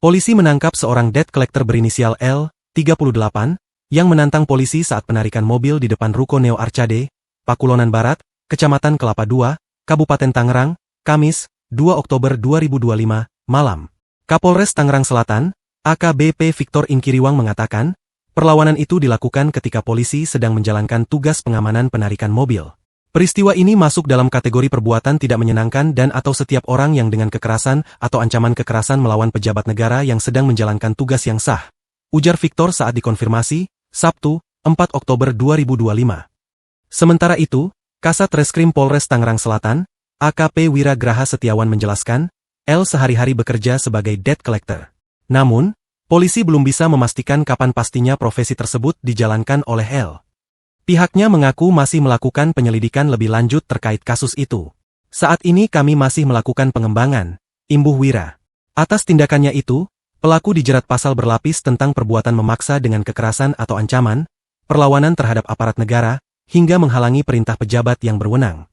Polisi menangkap seorang debt collector berinisial L, 38, yang menantang polisi saat penarikan mobil di depan Ruko Neo Arcade, Pakulonan Barat, Kecamatan Kelapa II, Kabupaten Tangerang, Kamis, 2 Oktober 2025, malam. Kapolres Tangerang Selatan, AKBP Victor Inkiriwang mengatakan, perlawanan itu dilakukan ketika polisi sedang menjalankan tugas pengamanan penarikan mobil. Peristiwa ini masuk dalam kategori perbuatan tidak menyenangkan dan atau setiap orang yang dengan kekerasan atau ancaman kekerasan melawan pejabat negara yang sedang menjalankan tugas yang sah. Ujar Victor saat dikonfirmasi, Sabtu, 4 Oktober 2025. Sementara itu, Kasat Reskrim Polres Tangerang Selatan, AKP Wira Graha Setiawan menjelaskan, L sehari-hari bekerja sebagai debt collector. Namun, polisi belum bisa memastikan kapan pastinya profesi tersebut dijalankan oleh L. Pihaknya mengaku masih melakukan penyelidikan lebih lanjut terkait kasus itu. Saat ini kami masih melakukan pengembangan, imbuh Wira. Atas tindakannya itu, pelaku dijerat pasal berlapis tentang perbuatan memaksa dengan kekerasan atau ancaman, perlawanan terhadap aparat negara, hingga menghalangi perintah pejabat yang berwenang.